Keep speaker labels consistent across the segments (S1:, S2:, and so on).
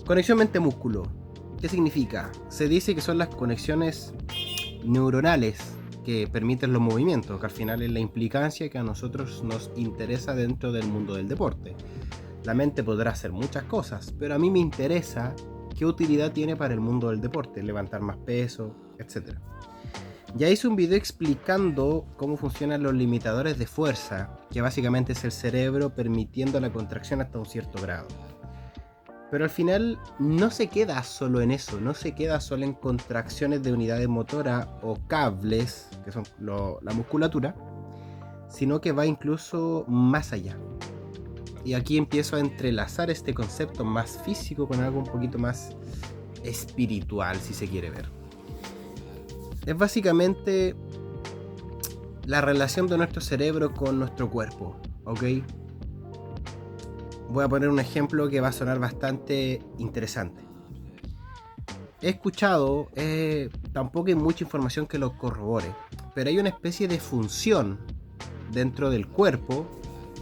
S1: Conexión mente-músculo. ¿Qué significa? Se dice que son las conexiones neuronales que permiten los movimientos, que al final es la implicancia que a nosotros nos interesa dentro del mundo del deporte. La mente podrá hacer muchas cosas, pero a mí me interesa qué utilidad tiene para el mundo del deporte, levantar más peso, etc. Ya hice un video explicando cómo funcionan los limitadores de fuerza, que básicamente es el cerebro permitiendo la contracción hasta un cierto grado. Pero al final no se queda solo en eso, no se queda solo en contracciones de unidades motoras o cables, que son la musculatura, sino que va incluso más allá. Y aquí empiezo a entrelazar este concepto más físico con algo un poquito más espiritual, si se quiere ver. Es básicamente la relación de nuestro cerebro con nuestro cuerpo, ¿ok? Voy a poner un ejemplo que va a sonar bastante interesante. He escuchado, tampoco hay mucha información que lo corrobore, pero hay una especie de función dentro del cuerpo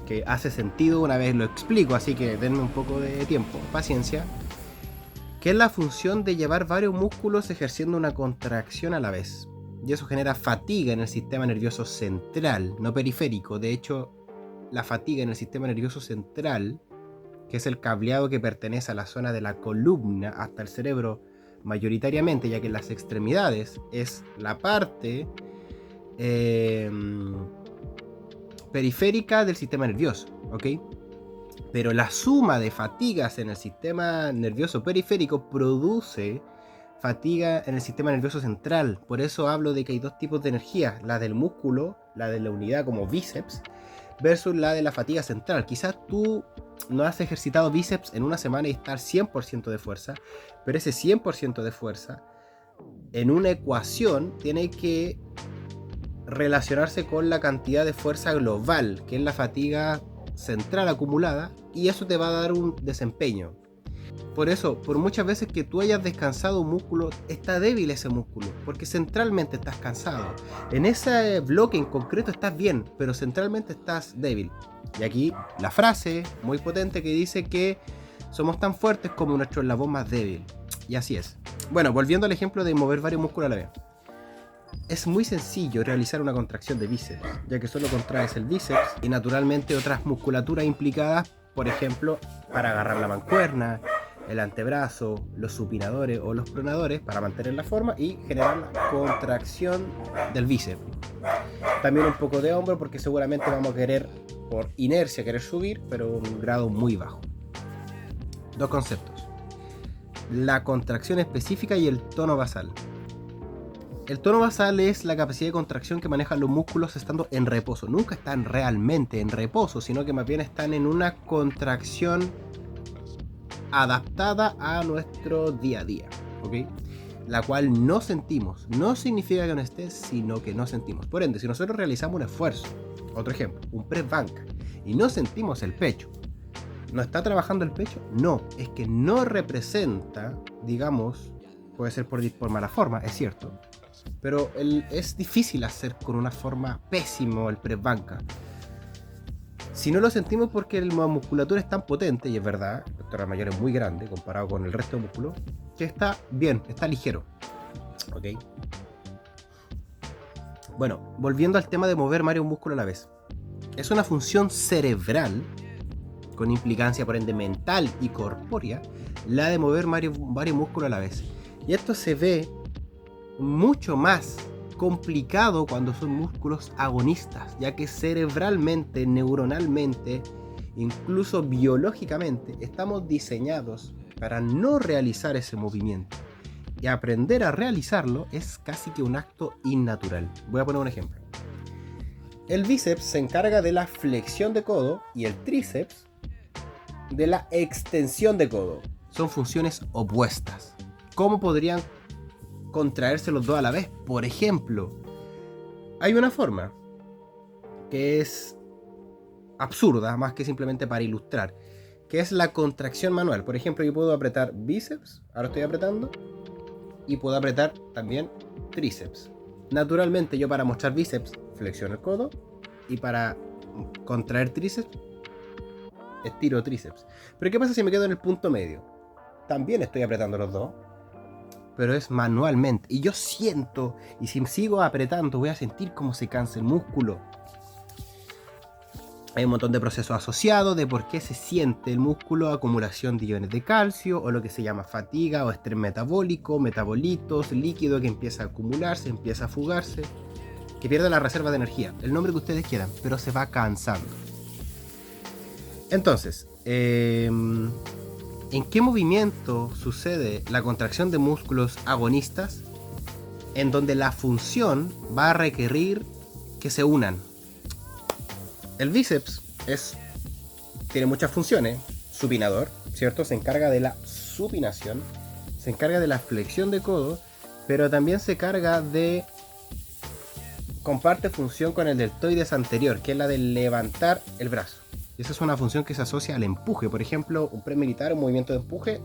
S1: que hace sentido una vez lo explico, así que denme un poco de tiempo, paciencia, que es la función de llevar varios músculos ejerciendo una contracción a la vez. Y eso genera fatiga en el sistema nervioso central, no periférico. De hecho, la fatiga en el sistema nervioso central, que es el cableado que pertenece a la zona de la columna hasta el cerebro mayoritariamente, ya que en las extremidades es la parte periférica del sistema nervioso, ¿ok? Pero la suma de fatigas en el sistema nervioso periférico produce fatiga en el sistema nervioso central. Por eso hablo de que hay dos tipos de energía, la del músculo, la de la unidad como bíceps, versus la de la fatiga central. Quizás tú no has ejercitado bíceps en una semana y estás 100% de fuerza, pero ese 100% de fuerza en una ecuación tiene que relacionarse con la cantidad de fuerza global, que es la fatiga central acumulada, y eso te va a dar un desempeño. Por eso, por muchas veces que tú hayas descansado un músculo, está débil ese músculo, porque centralmente estás cansado. En ese bloque en concreto estás bien, pero centralmente estás débil. Y aquí la frase muy potente que dice que somos tan fuertes como nuestro eslabón más débil. Y así es. Bueno, volviendo al ejemplo de mover varios músculos a la vez. Es muy sencillo realizar una contracción de bíceps, ya que solo contraes el bíceps y naturalmente otras musculaturas implicadas, por ejemplo, para agarrar la mancuerna, el antebrazo, los supinadores o los pronadores para mantener la forma y generar la contracción del bíceps. También un poco de hombro porque seguramente vamos a querer, por inercia, querer subir, pero a un grado muy bajo. Dos conceptos: la contracción específica y el tono basal. El tono basal es la capacidad de contracción que manejan los músculos estando en reposo. Nunca están realmente en reposo, sino que más bien están en una contracción adaptada a nuestro día a día, ¿ok? La cual no sentimos. No significa que no esté, sino que no sentimos. Por ende, si nosotros realizamos un esfuerzo, otro ejemplo, un press banca, y no sentimos el pecho, ¿no está trabajando el pecho? No, es que no representa, digamos, puede ser por mala forma, es cierto, pero es difícil hacer con una forma pésima el press banca. Si no lo sentimos porque la musculatura es tan potente, y es verdad, el pectoral mayor es muy grande comparado con el resto de músculos, que está bien, está ligero. ¿Ok? Bueno, volviendo al tema de mover varios músculos a la vez. Es una función cerebral, con implicancia por ende mental y corpórea, la de mover varios músculos a la vez. Y esto se ve mucho más complicado cuando son músculos agonistas, ya que cerebralmente, neuronalmente, incluso biológicamente, estamos diseñados para no realizar ese movimiento. Y aprender a realizarlo es casi que un acto innatural. Voy a poner un ejemplo. El bíceps se encarga de la flexión de codo y el tríceps de la extensión de codo. Son funciones opuestas. ¿Cómo podrían contraerse los dos a la vez? Por ejemplo, hay una forma que es absurda, más que simplemente para ilustrar, que es la contracción manual. Por ejemplo, yo puedo apretar bíceps, ahora estoy apretando, y puedo apretar también tríceps. Naturalmente, yo para mostrar bíceps flexiono el codo, y para contraer tríceps estiro tríceps. Pero ¿qué pasa si me quedo en el punto medio? también estoy apretando los dos, pero es manualmente. Y yo siento, y si sigo apretando, voy a sentir cómo se cansa el músculo. Hay un montón de procesos asociados de por qué se siente el músculo, acumulación de iones de calcio, o lo que se llama fatiga o estrés metabólico, metabolitos, líquido que empieza a acumularse, empieza a fugarse, que pierde la reserva de energía, el nombre que ustedes quieran, pero se va cansando. Entonces, ¿en qué movimiento sucede la contracción de músculos agonistas? En donde la función va a requerir que se unan. El bíceps tiene muchas funciones. Supinador, ¿cierto? Se encarga de la supinación, se encarga de la flexión de codo, pero también se encarga de... comparte función con el deltoides anterior, que es la de levantar el brazo. Y esa es una función que se asocia al empuje. Por ejemplo, un press militar, un movimiento de empuje,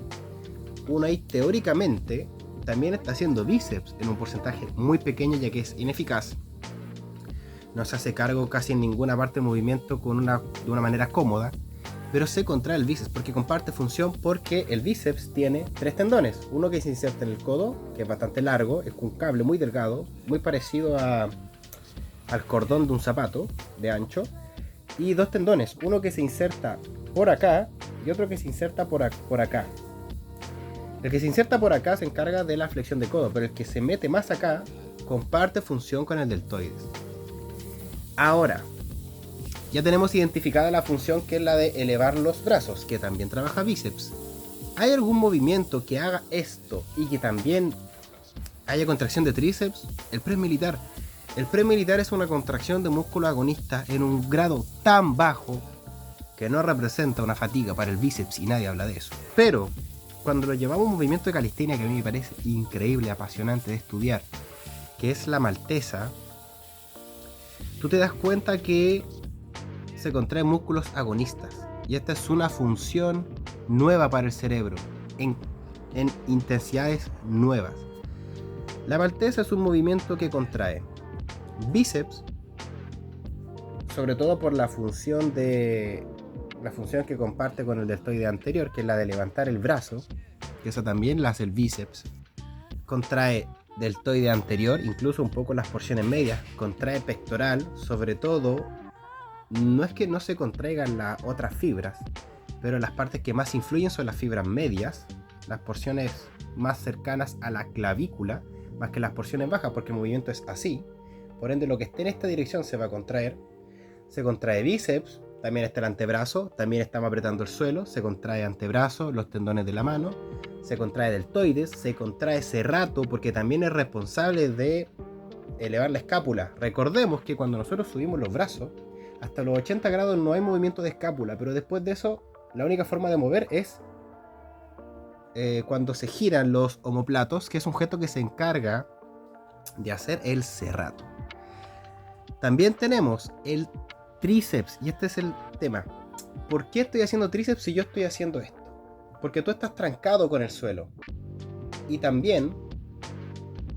S1: uno ahí teóricamente también está haciendo bíceps en un porcentaje muy pequeño, ya que es ineficaz. No se hace cargo casi en ninguna parte del movimiento de una manera cómoda, pero se contrae el bíceps porque comparte función, porque el bíceps tiene 3 tendones. Uno que se inserta en el codo, que es bastante largo, es un cable muy delgado, muy parecido al cordón de un zapato de ancho, y 2 tendones, uno que se inserta por acá y otro que se inserta por acá. El que se inserta por acá se encarga de la flexión de codo, pero el que se mete más acá comparte función con el deltoides. Ahora, ya tenemos identificada la función, que es la de elevar los brazos, que también trabaja bíceps. ¿Hay algún movimiento que haga esto y que también haya contracción de tríceps? El press militar. El press militar es una contracción de músculo agonista en un grado tan bajo que no representa una fatiga para el bíceps y nadie habla de eso. Pero cuando lo llevamos a un movimiento de calistenia que a mí me parece increíble, apasionante de estudiar, que es la maltesa, tú te das cuenta que se contraen músculos agonistas. Y esta es una función nueva para el cerebro, en intensidades nuevas. La maltesa es un movimiento que contrae bíceps, sobre todo por la función que comparte con el deltoide anterior, que es la de levantar el brazo, que eso también la hace el bíceps. Contrae deltoide anterior, incluso un poco las porciones medias, contrae pectoral, sobre todo. No es que no se contraigan las otras fibras, pero las partes que más influyen son las fibras medias, las porciones más cercanas a la clavícula, más que las porciones bajas, porque el movimiento es así. Por ende, lo que esté en esta dirección se va a contraer. Se contrae bíceps, también está el antebrazo, también estamos apretando el suelo, se contrae antebrazo, los tendones de la mano, se contrae deltoides, se contrae serrato, porque también es responsable de elevar la escápula. Recordemos que cuando nosotros subimos los brazos, hasta los 80 grados no hay movimiento de escápula, pero después de eso, la única forma de mover es cuando se giran los omóplatos, que es un gesto que se encarga de hacer el serrato. También tenemos el tríceps, y este es el tema. ¿Por qué estoy haciendo tríceps si yo estoy haciendo esto? Porque tú estás trancado con el suelo. Y también,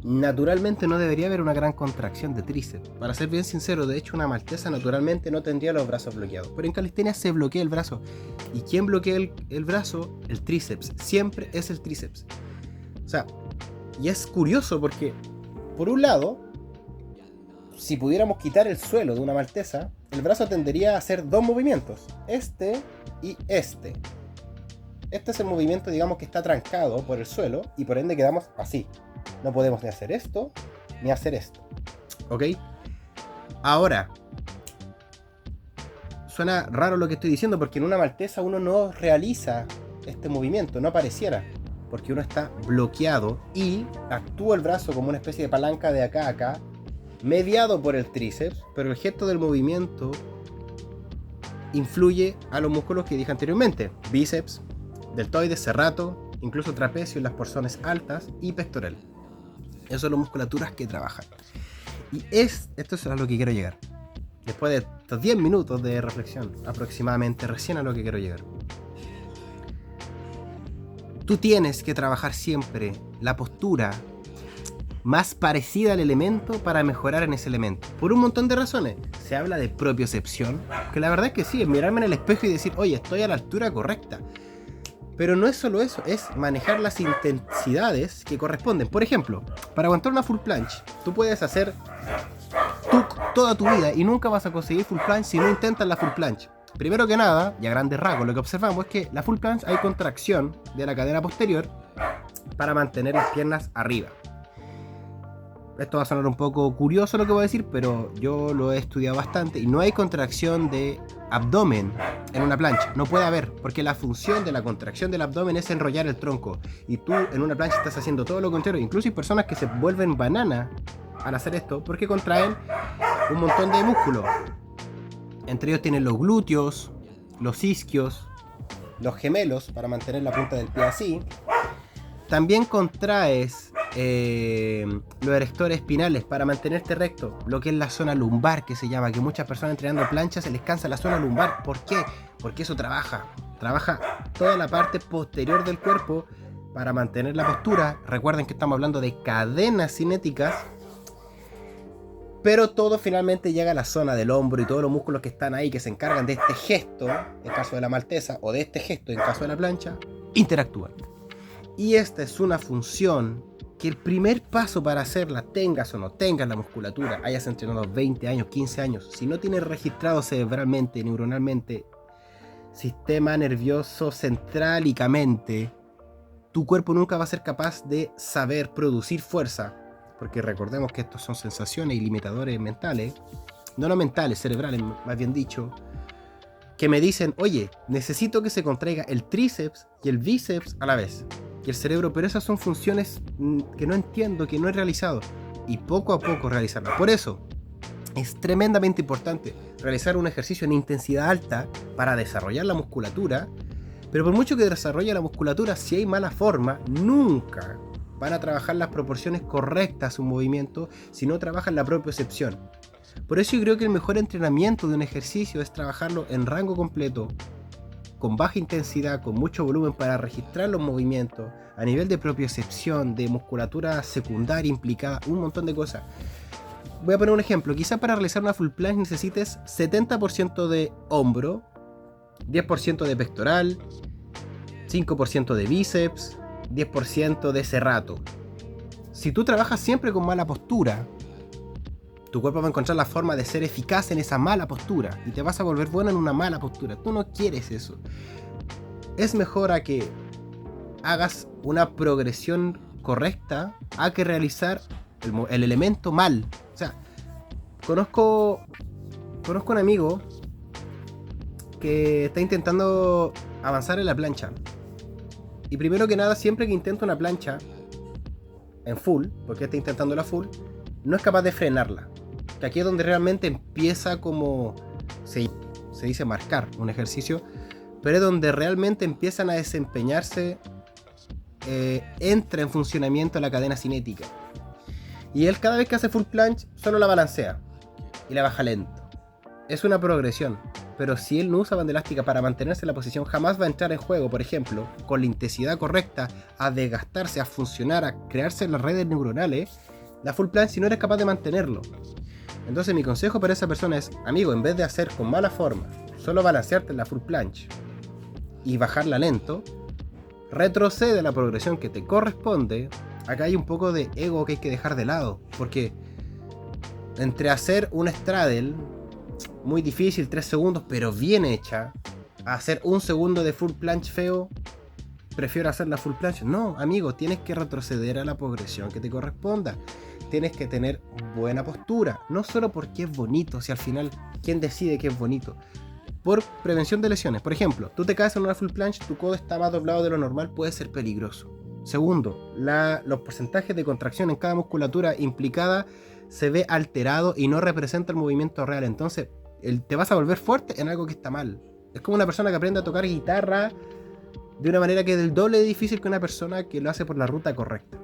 S1: naturalmente no debería haber una gran contracción de tríceps. Para ser bien sincero, de hecho una maltesa naturalmente no tendría los brazos bloqueados. Pero en calistenia se bloquea el brazo. ¿Y quién bloquea el brazo? El tríceps. Siempre es el tríceps. O sea, y es curioso porque, por un lado, si pudiéramos quitar el suelo de una maltesa, el brazo tendería a hacer 2 movimientos, este y este. Este es el movimiento, digamos, que está trancado por el suelo y por ende quedamos así. No podemos ni hacer esto, ni hacer esto. ¿Ok? Ahora, suena raro lo que estoy diciendo porque en una maltesa uno no realiza este movimiento, no pareciera, porque uno está bloqueado y actúa el brazo como una especie de palanca de acá a acá, mediado por el tríceps, pero el gesto del movimiento influye a los músculos que dije anteriormente: bíceps, deltoides, serrato, incluso trapecio en las porciones altas y pectoral. Esas son las musculaturas que trabajan. Y esto es a lo que quiero llegar. Después de estos 10 minutos de reflexión, aproximadamente, recién a lo que quiero llegar. Tú tienes que trabajar siempre la postura más parecida al elemento para mejorar en ese elemento. Por un montón de razones. Se habla de propiocepción, que la verdad es que sí, es mirarme en el espejo y decir, oye, estoy a la altura correcta. Pero no es solo eso, es manejar las intensidades que corresponden. Por ejemplo, para aguantar una full planche, tú puedes hacer toda tu vida y nunca vas a conseguir full planche si no intentas la full planche. Primero que nada, y a grandes rasgos, lo que observamos es que la full planche hay contracción de la cadera posterior para mantener las piernas arriba. Esto va a sonar un poco curioso lo que voy a decir, pero yo lo he estudiado bastante y no hay contracción de abdomen en una plancha. No puede haber, porque la función de la contracción del abdomen es enrollar el tronco. Y tú en una plancha estás haciendo todo lo contrario. Incluso hay personas que se vuelven banana al hacer esto porque contraen un montón de músculos. Entre ellos tienen los glúteos, los isquios, los gemelos para mantener la punta del pie así. También contraes los erectores espinales para mantenerte recto, lo que es la zona lumbar, que se llama, que muchas personas entrenando planchas se les cansa la zona lumbar. ¿Por qué? Porque eso trabaja toda la parte posterior del cuerpo para mantener la postura. Recuerden que estamos hablando de cadenas cinéticas, pero todo finalmente llega a la zona del hombro y todos los músculos que están ahí, que se encargan de este gesto, en caso de la maltesa, o de este gesto, en caso de la plancha, interactúan. Y esta es una función que el primer paso para hacerla, tengas o no tengas la musculatura, hayas entrenado 20 años, 15 años, si no tienes registrado cerebralmente, neuronalmente, sistema nervioso centrálicamente, tu cuerpo nunca va a ser capaz de saber producir fuerza, porque recordemos que estos son sensaciones y limitadores mentales, no mentales, cerebrales, más bien dicho, que me dicen, oye, necesito que se contraiga el tríceps y el bíceps a la vez. Y el cerebro, pero esas son funciones que no entiendo, que no he realizado. Y poco a poco realizarlas. Por eso, es tremendamente importante realizar un ejercicio en intensidad alta para desarrollar la musculatura. Pero por mucho que desarrolle la musculatura, si hay mala forma, nunca van a trabajar las proporciones correctas un movimiento si no trabajan la propiocepción. Por eso yo creo que el mejor entrenamiento de un ejercicio es trabajarlo en rango completo, con baja intensidad, con mucho volumen para registrar los movimientos, a nivel de propiocepción, de musculatura secundaria implicada, un montón de cosas. Voy a poner un ejemplo, quizá para realizar una full planche necesites 70% de hombro, 10% de pectoral, 5% de bíceps, 10% de serrato. Si tú trabajas siempre con mala postura, tu cuerpo va a encontrar la forma de ser eficaz en esa mala postura y te vas a volver bueno en una mala postura. Tú no quieres eso. Es mejor a que hagas una progresión correcta a que realizar el elemento mal. O sea, conozco un amigo que está intentando avanzar en la plancha. Y primero que nada, siempre que intenta una plancha en full, porque está intentando la full, no es capaz de frenarla. Que aquí es donde realmente empieza como se dice marcar un ejercicio, pero es donde realmente empiezan a desempeñarse, entra en funcionamiento la cadena cinética. Y él cada vez que hace full planche solo la balancea y la baja lento. Es una progresión, pero si él no usa banda elástica para mantenerse en la posición, jamás va a entrar en juego, por ejemplo, con la intensidad correcta, a desgastarse, a funcionar, a crearse las redes neuronales, la full planche si no eres capaz de mantenerlo. Entonces mi consejo para esa persona es, amigo, en vez de hacer con mala forma, solo balancearte en la full planche y bajarla lento, retrocede a la progresión que te corresponde. Acá hay un poco de ego que hay que dejar de lado, porque entre hacer un straddle muy difícil, 3 segundos, pero bien hecha, a hacer 1 segundo de full planche feo, prefiero hacer la full planche. No, amigo, tienes que retroceder a la progresión que te corresponda. Tienes que tener buena postura, no solo porque es bonito, si al final, ¿quién decide que es bonito? Por prevención de lesiones. Por ejemplo, tú te caes en una full planche, tu codo está más doblado de lo normal, puede ser peligroso. Segundo, los porcentajes de contracción en cada musculatura implicada se ve alterado y no representa el movimiento real. Entonces, te vas a volver fuerte en algo que está mal. Es como una persona que aprende a tocar guitarra de una manera que es del doble de difícil que una persona que lo hace por la ruta correcta.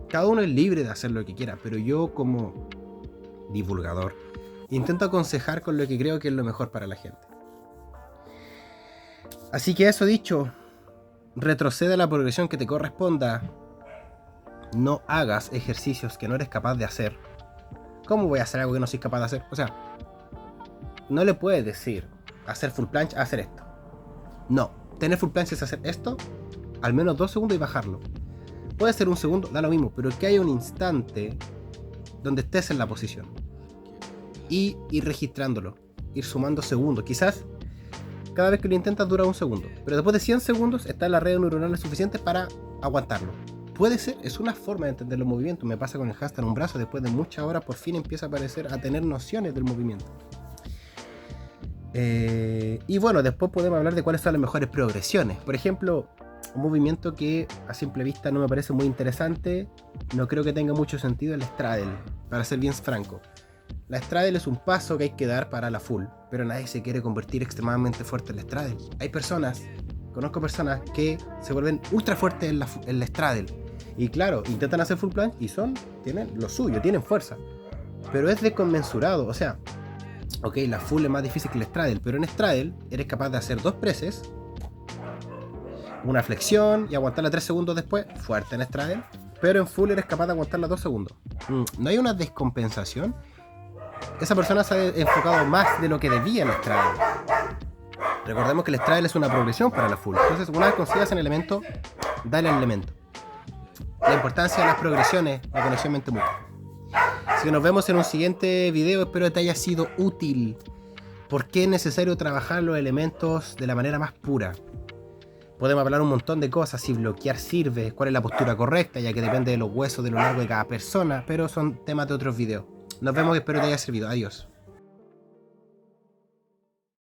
S1: Cada uno es libre de hacer lo que quiera, pero yo como divulgador intento aconsejar con lo que creo que es lo mejor para la gente. Así que eso dicho, retrocede a la progresión que te corresponda. No hagas ejercicios que no eres capaz de hacer. ¿Cómo voy a hacer algo que no soy capaz de hacer? O sea, no le puedes decir hacer full planche a hacer esto. No, tener full planche es hacer esto al menos 2 segundos y bajarlo. Puede ser un segundo, da lo mismo, pero que haya un instante donde estés en la posición. Y ir registrándolo, ir sumando segundos. Quizás cada vez que lo intentas dura un segundo, pero después de 100 segundos está en la red neuronal suficiente para aguantarlo. Puede ser, es una forma de entender los movimientos. Me pasa con el hashtag en un brazo, después de muchas horas por fin empieza a aparecer, a tener nociones del movimiento. Y bueno, después podemos hablar de cuáles son las mejores progresiones. Por ejemplo, un movimiento que a simple vista no me parece muy interesante, no creo que tenga mucho sentido, el straddle, para ser bien franco. La straddle es un paso que hay que dar para la full, pero nadie se quiere convertir extremadamente fuerte en la straddle. Hay personas, conozco personas que se vuelven ultra fuertes en la straddle. Y claro, intentan hacer full planche y tienen lo suyo, tienen fuerza. Pero es desconmensurado, o sea, ok, la full es más difícil que el straddle, pero en straddle eres capaz de hacer 2 presses, una flexión y aguantarla 3 segundos después, fuerte en straddle, pero en full eres capaz de aguantarla 2 segundos. No hay una descompensación. Esa persona se ha enfocado más de lo que debía en el straddle. Recordemos que el straddle es una progresión para la full. Entonces, una vez consigas el elemento, dale al elemento. La importancia de las progresiones, la conexión mente-mutua. Así que nos vemos en un siguiente video. Espero que te haya sido útil. ¿Por qué es necesario trabajar los elementos de la manera más pura? Podemos hablar un montón de cosas, si bloquear sirve, cuál es la postura correcta, ya que depende de los huesos de lo largo de cada persona, pero son temas de otros videos. Nos vemos y espero que te haya servido. Adiós.